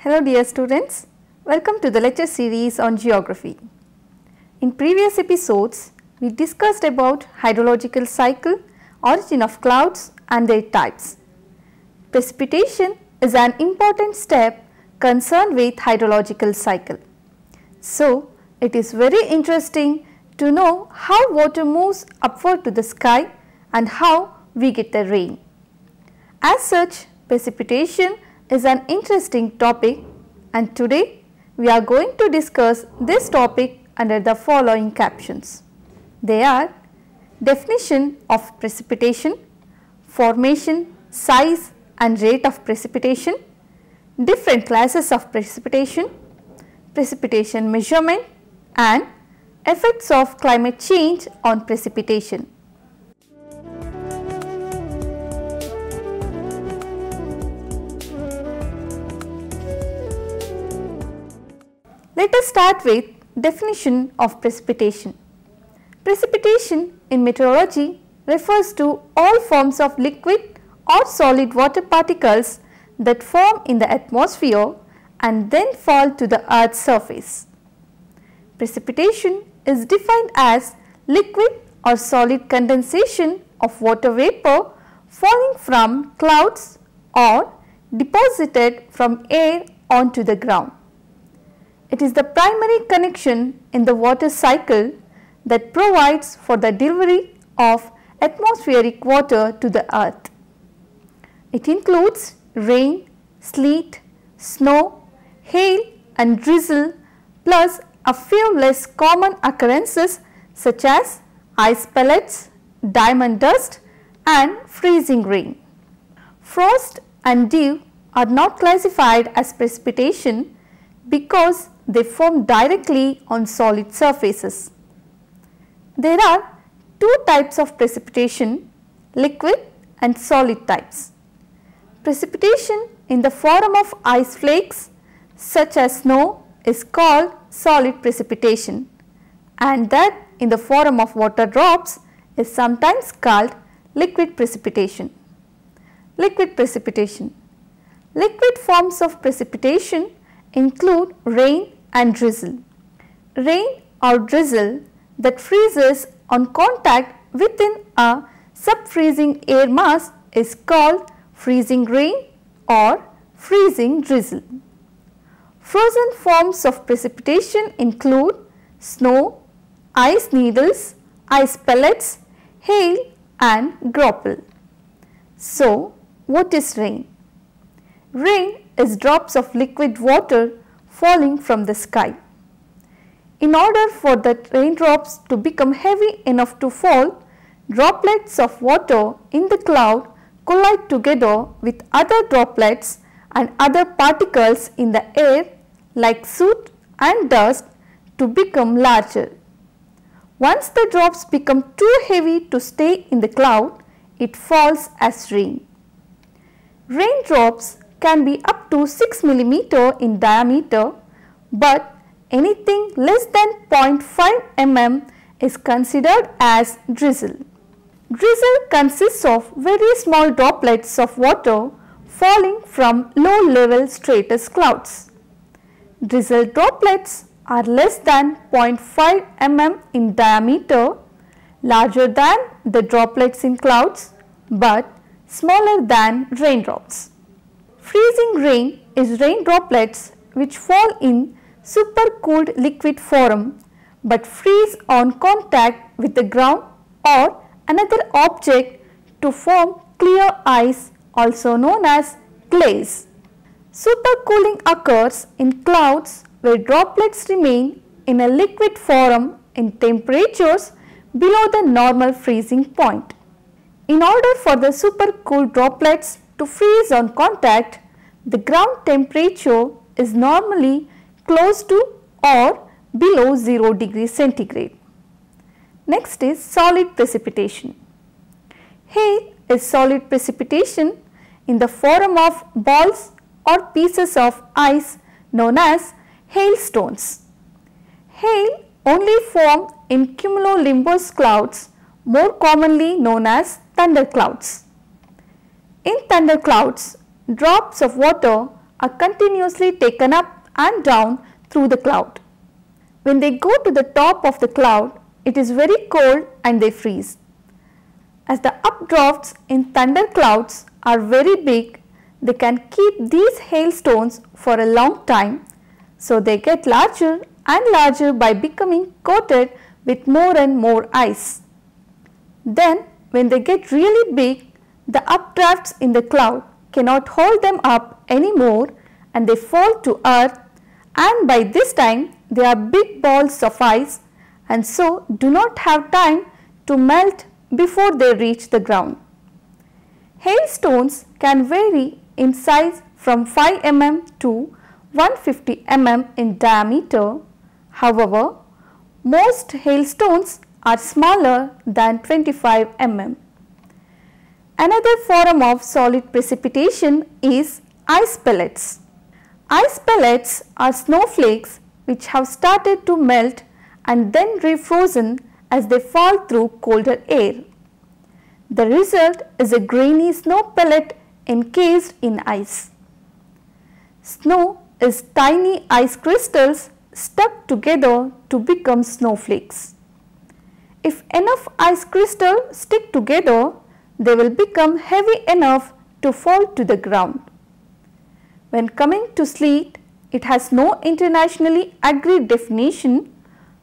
Hello dear students, welcome to the lecture series on geography. In previous episodes, we discussed about hydrological cycle, origin of clouds and their types. Precipitation is an important step concerned with hydrological cycle. So, it is very interesting to know how water moves upward to the sky and how we get the rain. As such, precipitation is an interesting topic, and today we are going to discuss this topic under the following captions. They are definition of precipitation, formation, size and rate of precipitation, different classes of precipitation, precipitation measurement and effects of climate change on precipitation. Let us start with definition of precipitation. Precipitation in meteorology refers to all forms of liquid or solid water particles that form in the atmosphere and then fall to the earth's surface. Precipitation is defined as liquid or solid condensation of water vapor falling from clouds or deposited from air onto the ground. It is the primary connection in the water cycle that provides for the delivery of atmospheric water to the earth. It includes rain, sleet, snow, hail and drizzle, plus a few less common occurrences such as ice pellets, diamond dust and freezing rain. Frost and dew are not classified as precipitation because they form directly on solid surfaces. There are two types of precipitation, liquid and solid types. Precipitation in the form of ice flakes such as snow is called solid precipitation, and that in the form of water drops is sometimes called liquid precipitation. Liquid precipitation. Liquid forms of precipitation include rain and drizzle. Rain or drizzle that freezes on contact within a sub-freezing air mass is called freezing rain or freezing drizzle. Frozen forms of precipitation include snow, ice needles, ice pellets, hail and graupel. So, what is rain? Rain is drops of liquid water falling from the sky. In order for the raindrops to become heavy enough to fall, droplets of water in the cloud collide together with other droplets and other particles in the air like soot and dust to become larger. Once the drops become too heavy to stay in the cloud, it falls as rain. Raindrops can be up to 6 mm in diameter, but anything less than 0.5 mm is considered as drizzle. Drizzle consists of very small droplets of water falling from low level stratus clouds. Drizzle droplets are less than 0.5 mm in diameter, larger than the droplets in clouds, but smaller than raindrops. Freezing rain is rain droplets which fall in supercooled liquid form but freeze on contact with the ground or another object to form clear ice, also known as glaze. Supercooling occurs in clouds where droplets remain in a liquid form in temperatures below the normal freezing point. In order for the supercooled droplets to freeze on contact, the ground temperature is normally close to or below 0 degrees centigrade. Next is solid precipitation. Hail is solid precipitation in the form of balls or pieces of ice known as hailstones. Hail only form in cumulonimbus clouds, more commonly known as thunderclouds. In thunderclouds, drops of water are continuously taken up and down through the cloud. When they go to the top of the cloud, it is very cold and they freeze. As the updrafts in thunder clouds are very big, they can keep these hailstones for a long time, so they get larger and larger by becoming coated with more and more ice. Then when they get really big, the updrafts in the cloud cannot hold them up anymore and they fall to earth, and by this time they are big balls of ice and so do not have time to melt before they reach the ground. Hailstones can vary in size from 5 mm to 150 mm in diameter. However, most hailstones are smaller than 25 mm. Another form of solid precipitation is ice pellets. Ice pellets are snowflakes which have started to melt and then refrozen as they fall through colder air. The result is a grainy snow pellet encased in ice. Snow is tiny ice crystals stuck together to become snowflakes. If enough ice crystals stick together, they will become heavy enough to fall to the ground. When coming to sleet, it has no internationally agreed definition,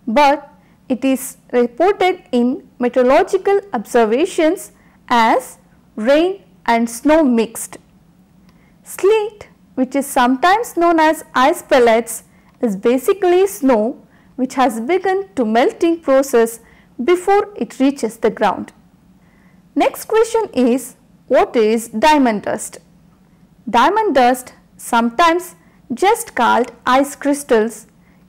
but it is reported in meteorological observations as rain and snow mixed. Sleet, which is sometimes known as ice pellets, is basically snow which has begun to melting process before it reaches the ground. Next question is, what is diamond dust? Diamond dust, sometimes just called ice crystals,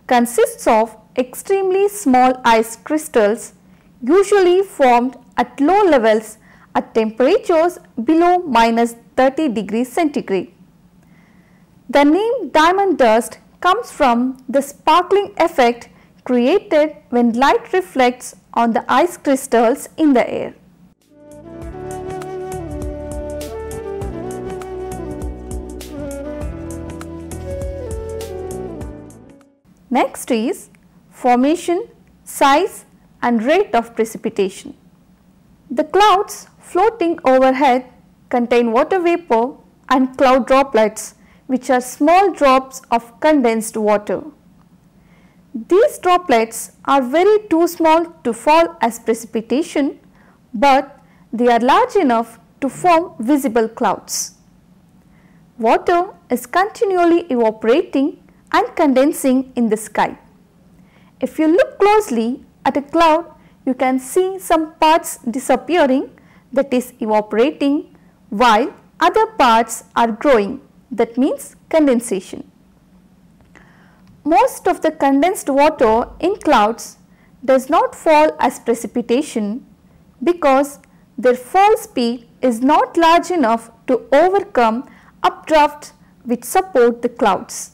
consists of extremely small ice crystals usually formed at low levels at temperatures below -30 degrees centigrade. The name diamond dust comes from the sparkling effect created when light reflects on the ice crystals in the air. Next is formation, size and rate of precipitation. The clouds floating overhead contain water vapor and cloud droplets, which are small drops of condensed water. These droplets are very too small to fall as precipitation, but they are large enough to form visible clouds. Water is continually evaporating and condensing in the sky. If you look closely at a cloud, you can see some parts disappearing, that is evaporating, while other parts are growing, that means condensation. Most of the condensed water in clouds does not fall as precipitation because their fall speed is not large enough to overcome updrafts which support the clouds.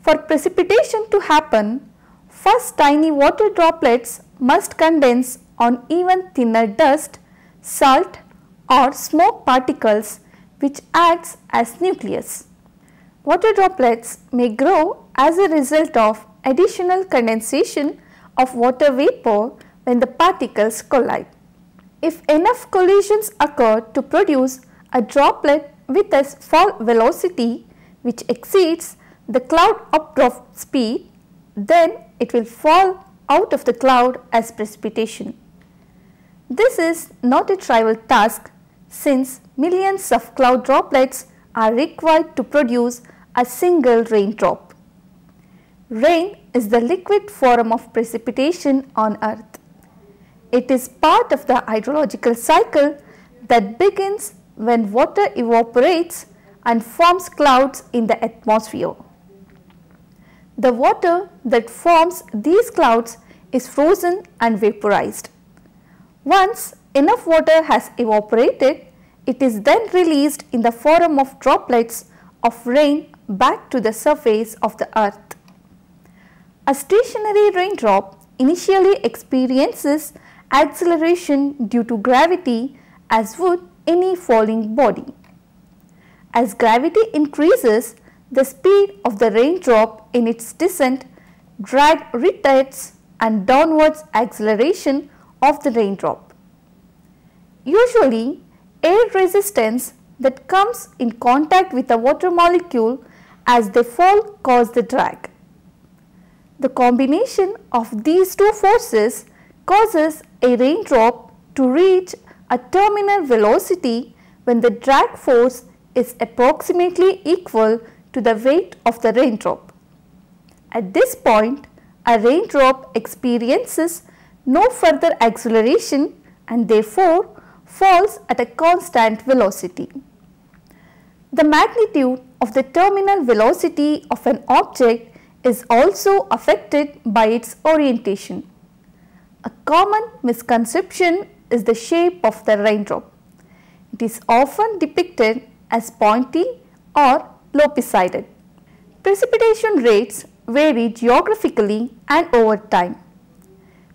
For precipitation to happen, first tiny water droplets must condense on even thinner dust, salt or smoke particles, which acts as nucleus. Water droplets may grow as a result of additional condensation of water vapor when the particles collide. If enough collisions occur to produce a droplet with a fall velocity which exceeds the cloud updraft speed, then it will fall out of the cloud as precipitation. This is not a trivial task since millions of cloud droplets are required to produce a single raindrop. Rain is the liquid form of precipitation on earth. It is part of the hydrological cycle that begins when water evaporates and forms clouds in the atmosphere. The water that forms these clouds is frozen and vaporized. Once enough water has evaporated, it is then released in the form of droplets of rain back to the surface of the earth. A stationary raindrop initially experiences acceleration due to gravity as would any falling body. As gravity increases, the speed of the raindrop in its descent, drag retards and downwards acceleration of the raindrop. Usually, air resistance that comes in contact with a water molecule as they fall cause the drag. The combination of these two forces causes a raindrop to reach a terminal velocity when the drag force is approximately equal to the weight of the raindrop. At this point, a raindrop experiences no further acceleration and therefore falls at a constant velocity. The magnitude of the terminal velocity of an object is also affected by its orientation. A common misconception is the shape of the raindrop. It is often depicted as pointy or lopsided. Precipitation rates vary geographically and over time.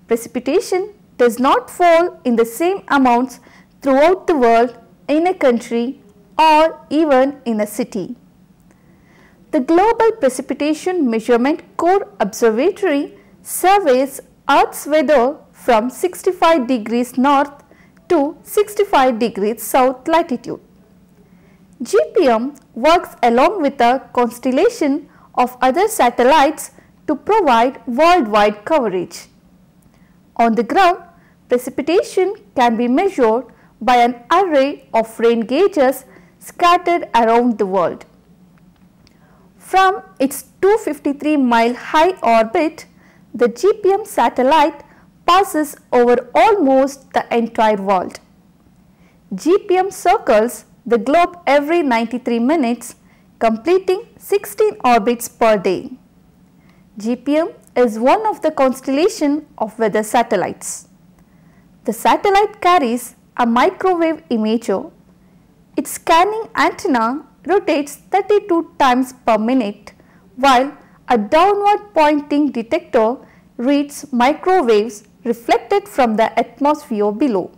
Precipitation does not fall in the same amounts throughout the world, in a country or even in a city. The Global Precipitation Measurement Corps Observatory surveys Earth's weather from 65 degrees north to 65 degrees south latitude. GPM works along with a constellation of other satellites to provide worldwide coverage. On the ground, precipitation can be measured by an array of rain gauges scattered around the world. From its 253-mile high orbit, the GPM satellite passes over almost the entire world. GPM circles the globe every 93 minutes, completing 16 orbits per day. GPM is one of the constellation of weather satellites. The satellite carries a microwave imager. Its scanning antenna rotates 32 times per minute, while a downward pointing detector reads microwaves reflected from the atmosphere below.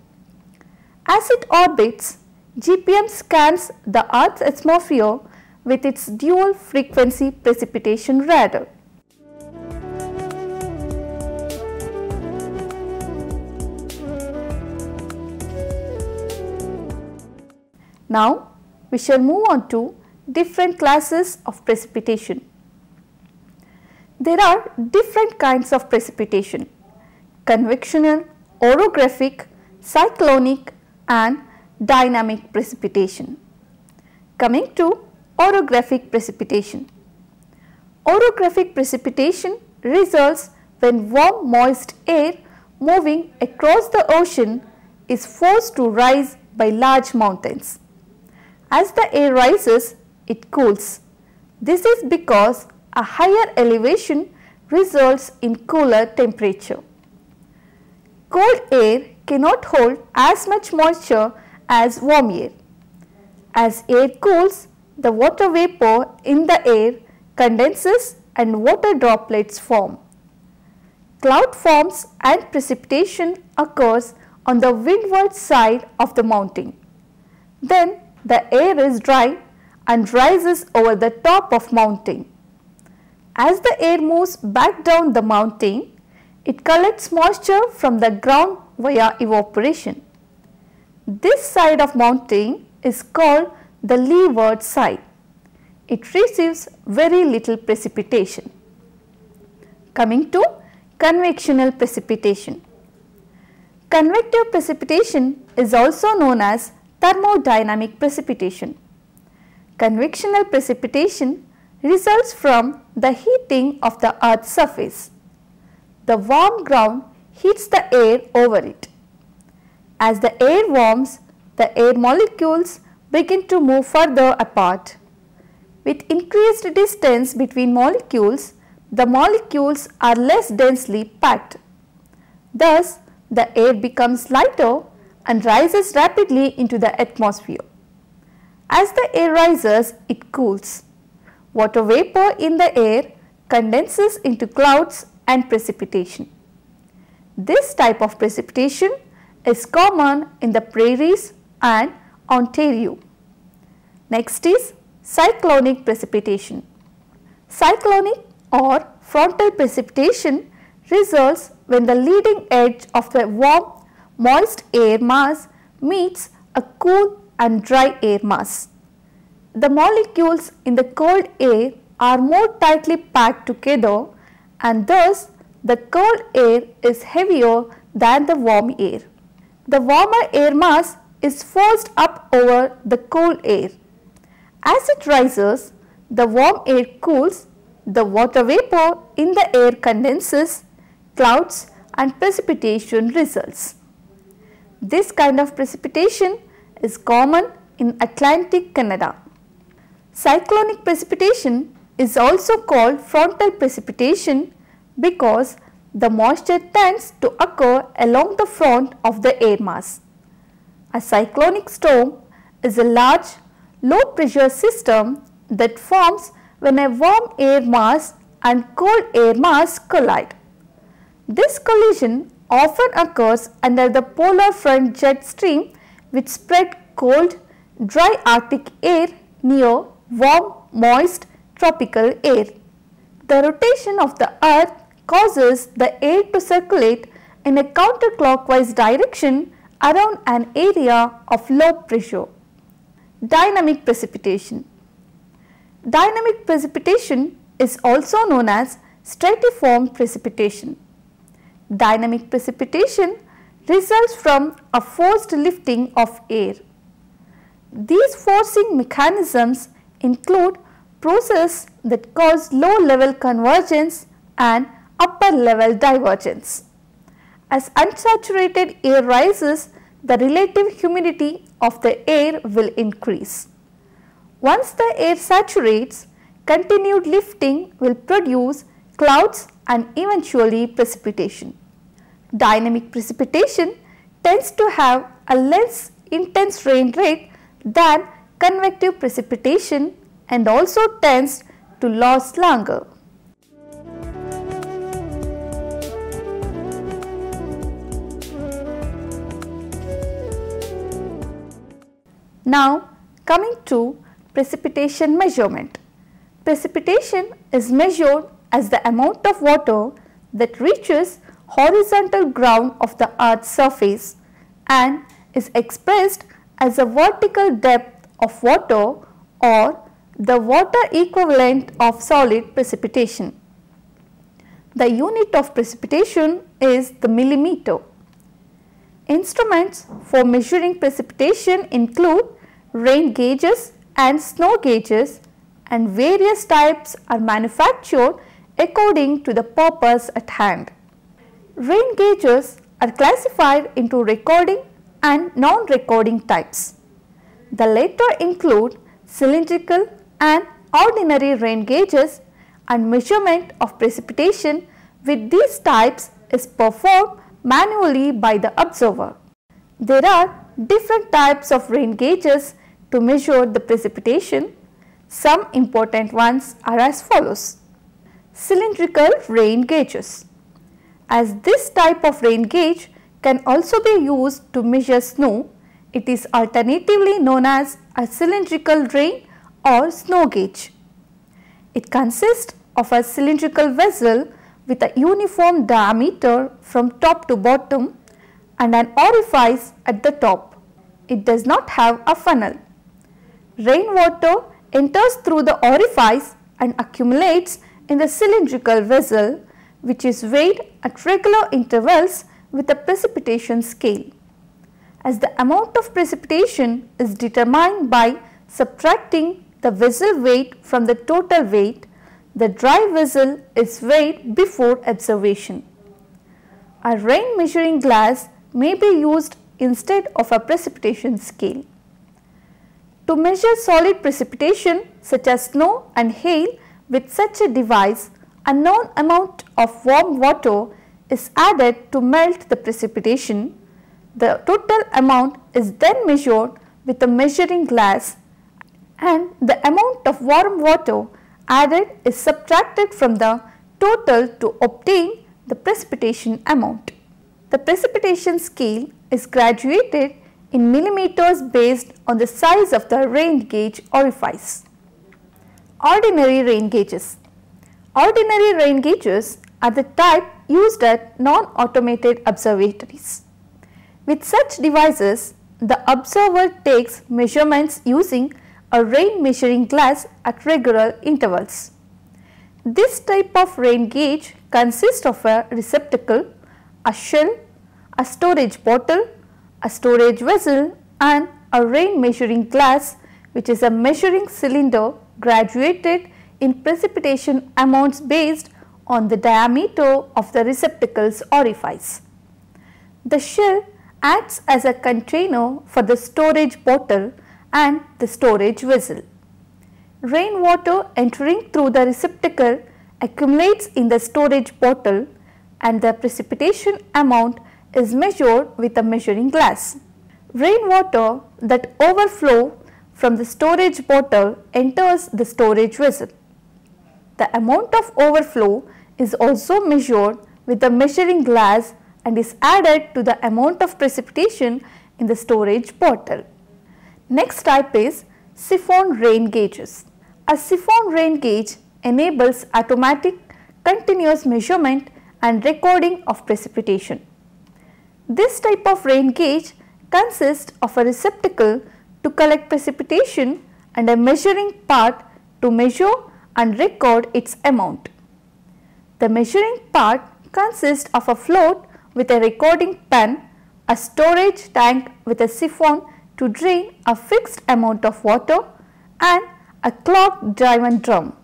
As it orbits, GPM scans the Earth's atmosphere with its dual frequency precipitation radar. Now, we shall move on to different classes of precipitation. There are different kinds of precipitation: convectional, orographic, cyclonic and dynamic precipitation. Coming to orographic precipitation. Orographic precipitation results when warm moist air moving across the ocean is forced to rise by large mountains. As the air rises, it cools. This is because a higher elevation results in cooler temperature. Cold air cannot hold as much moisture as warm air. As air cools, the water vapor in the air condenses and water droplets form. Cloud forms and precipitation occurs on the windward side of the mountain. Then the air is dry and rises over the top of mountain. As the air moves back down the mountain, it collects moisture from the ground via evaporation. This side of mountain is called the leeward side. It receives very little precipitation. Coming to convectional precipitation. Convective precipitation is also known as thermodynamic precipitation. Convectional precipitation results from the heating of the Earth's surface. The warm ground heats the air over it. As the air warms, the air molecules begin to move further apart. With increased distance between molecules, the molecules are less densely packed. Thus, the air becomes lighter and rises rapidly into the atmosphere. As the air rises, it cools. Water vapor in the air condenses into clouds and precipitation. This type of precipitation is common in the prairies and Ontario. Next is cyclonic precipitation. Cyclonic or frontal precipitation results when the leading edge of the warm, moist air mass meets a cool and dry air mass. The molecules in the cold air are more tightly packed together, and thus the cold air is heavier than the warm air. The warmer air mass is forced up over the cold air. As it rises, the warm air cools, the water vapor in the air condenses, clouds and precipitation results. This kind of precipitation is common in Atlantic Canada. Cyclonic precipitation is also called frontal precipitation because the moisture tends to occur along the front of the air mass. A cyclonic storm is a large, low pressure system that forms when a warm air mass and cold air mass collide. This collision often occurs under the polar front jet stream, which spread cold, dry Arctic air near warm, moist tropical air. The rotation of the earth causes the air to circulate in a counterclockwise direction around an area of low pressure. Dynamic precipitation. Dynamic precipitation is also known as stratiform precipitation. Dynamic precipitation results from a forced lifting of air. These forcing mechanisms include processes that cause low level convergence and upper level divergence. As unsaturated air rises, the relative humidity of the air will increase. Once the air saturates, continued lifting will produce clouds and eventually precipitation. Dynamic precipitation tends to have a less intense rain rate than convective precipitation and also tends to last longer. Now coming to precipitation measurement. Precipitation is measured as the amount of water that reaches horizontal ground of the earth's surface and is expressed as a vertical depth of water or the water equivalent of solid precipitation. The unit of precipitation is the millimeter. Instruments for measuring precipitation include rain gauges and snow gauges, and various types are manufactured according to the purpose at hand. Rain gauges are classified into recording and non-recording types. The latter include cylindrical and ordinary rain gauges, and measurement of precipitation with these types is performed manually by the observer. There are different types of rain gauges to measure the precipitation. Some important ones are as follows. Cylindrical rain gauges. As this type of rain gauge can also be used to measure snow, it is alternatively known as a cylindrical rain or snow gauge. It consists of a cylindrical vessel with a uniform diameter from top to bottom and an orifice at the top. It does not have a funnel. Rainwater enters through the orifice and accumulates in the cylindrical vessel, which is weighed at regular intervals with a precipitation scale. As the amount of precipitation is determined by subtracting the vessel weight from the total weight, the dry vessel is weighed before observation. A rain measuring glass may be used instead of a precipitation scale. To measure solid precipitation such as snow and hail with such a device, a known amount of warm water is added to melt the precipitation. The total amount is then measured with a measuring glass, and the amount of warm water added is subtracted from the total to obtain the precipitation amount. The precipitation scale is graduated in millimeters based on the size of the rain gauge orifice. Ordinary rain gauges. Ordinary rain gauges are the type used at non-automated observatories. With such devices, the observer takes measurements using a rain measuring glass at regular intervals. This type of rain gauge consists of a receptacle, a shell, a storage bottle, a storage vessel and a rain measuring glass, which is a measuring cylinder graduated in precipitation amounts based on the diameter of the receptacle's orifice. The shell acts as a container for the storage bottle and the storage vessel. Rainwater entering through the receptacle accumulates in the storage bottle and the precipitation amount is measured with a measuring glass. Rainwater that overflow from the storage bottle enters the storage vessel. The amount of overflow is also measured with the measuring glass and is added to the amount of precipitation in the storage bottle. Next type is siphon rain gauges. A siphon rain gauge enables automatic continuous measurement and recording of precipitation. This type of rain gauge consists of a receptacle to collect precipitation and a measuring part to measure and record its amount. The measuring part consists of a float with a recording pen, a storage tank with a siphon to drain a fixed amount of water and a clock driven drum.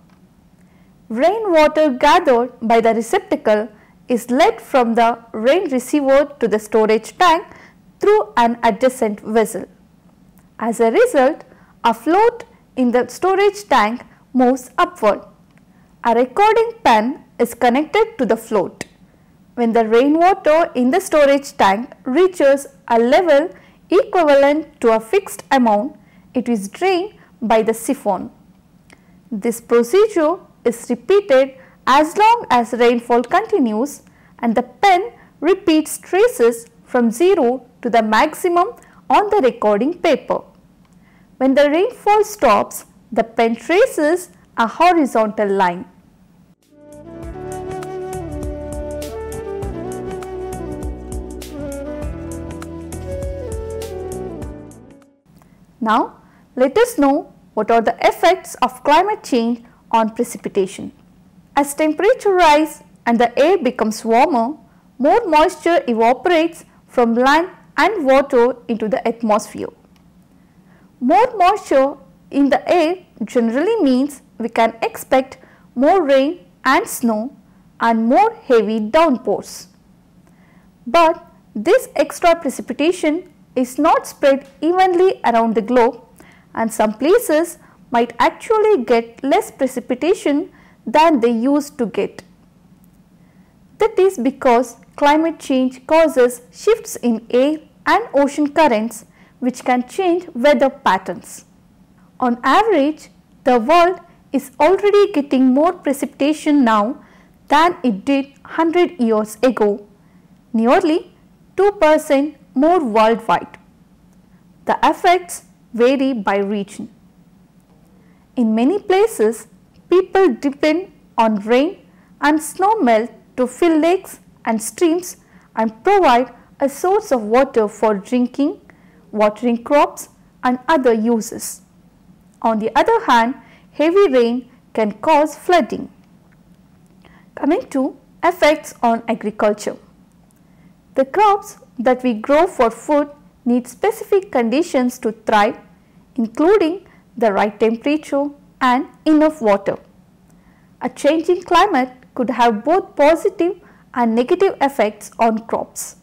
Rainwater gathered by the receptacle is led from the rain receiver to the storage tank through an adjacent vessel. As a result, a float in the storage tank moves upward. A recording pen is connected to the float. When the rainwater in the storage tank reaches a level equivalent to a fixed amount, it is drained by the siphon. This procedure is repeated as long as rainfall continues and the pen repeats traces from 0 to the maximum on the recording paper. When the rainfall stops, the pen traces a horizontal line. Now, let us know what are the effects of climate change on precipitation. As temperature rises and the air becomes warmer, more moisture evaporates from land and water into the atmosphere. More moisture in the air generally means we can expect more rain and snow and more heavy downpours. But this extra precipitation is not spread evenly around the globe and some places might actually get less precipitation than they used to get. That is because climate change causes shifts in air and ocean currents which can change weather patterns. On average, the world is already getting more precipitation now than it did 100 years ago, nearly 2% more worldwide. The effects vary by region. In many places, people depend on rain and snow melt to fill lakes and streams and provide a source of water for drinking, watering crops and other uses. On the other hand, heavy rain can cause flooding. Coming to effects on agriculture. The crops that we grow for food need specific conditions to thrive, including the right temperature and enough water. A changing climate could have both positive and negative effects on crops.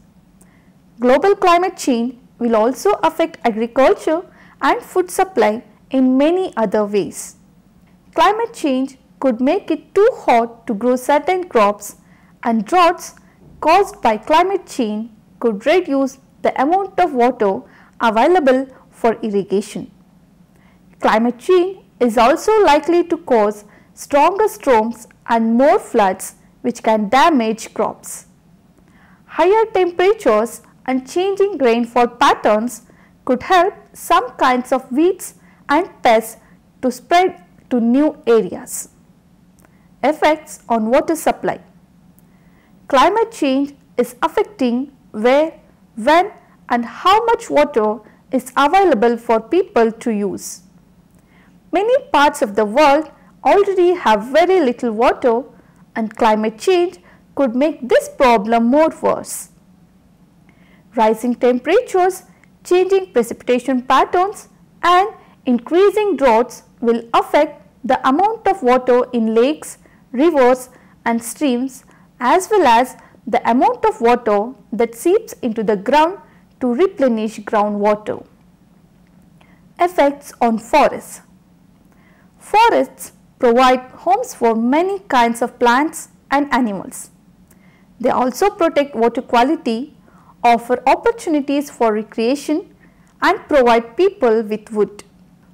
Global climate change will also affect agriculture and food supply in many other ways. Climate change could make it too hot to grow certain crops, and droughts caused by climate change could reduce the amount of water available for irrigation. Climate change is also likely to cause stronger storms and more floods which can damage crops. Higher temperatures and changing rainfall patterns could help some kinds of weeds and pests to spread to new areas. Effects on water supply. Climate change is affecting where, when and how much water is available for people to use. Many parts of the world already have very little water, and climate change could make this problem more worse. Rising temperatures, changing precipitation patterns and increasing droughts will affect the amount of water in lakes, rivers and streams, as well as the amount of water that seeps into the ground to replenish groundwater. Effects on forests. Forests provide homes for many kinds of plants and animals. They also protect water quality, offer opportunities for recreation and provide people with wood.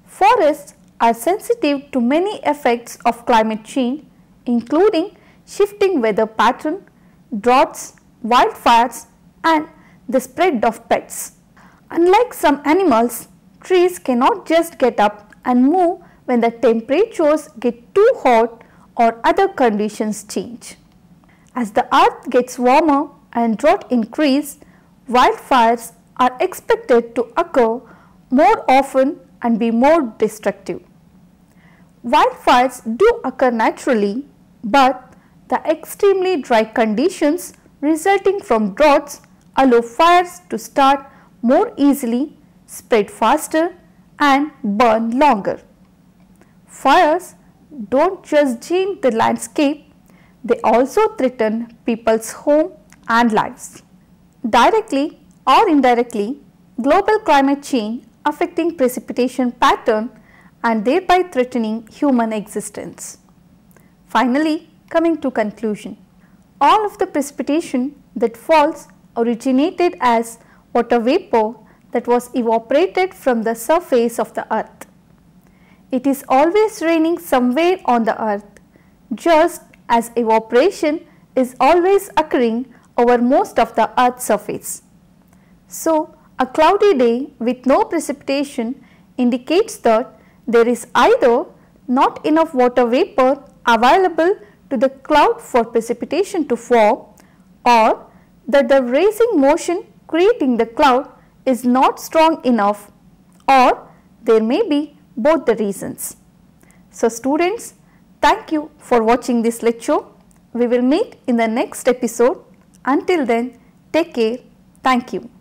Forests are sensitive to many effects of climate change, including shifting weather pattern, droughts, wildfires and the spread of pests. Unlike some animals, trees cannot just get up and move when the temperatures get too hot or other conditions change. As the earth gets warmer and drought increase, wildfires are expected to occur more often and be more destructive. Wildfires do occur naturally, but the extremely dry conditions resulting from droughts allow fires to start more easily, spread faster and burn longer. Fires don't just change the landscape, they also threaten people's home and lives. Directly or indirectly, global climate change affecting precipitation pattern and thereby threatening human existence. Finally, coming to conclusion, all of the precipitation that falls originated as water vapor that was evaporated from the surface of the earth. It is always raining somewhere on the earth, just as evaporation is always occurring over most of the earth's surface. So, a cloudy day with no precipitation indicates that there is either not enough water vapor available to the cloud for precipitation to form, or that the raising motion creating the cloud is not strong enough, or there may be both the reasons. So students, thank you for watching this lecture. We will meet in the next episode. Until then, take care. Thank you.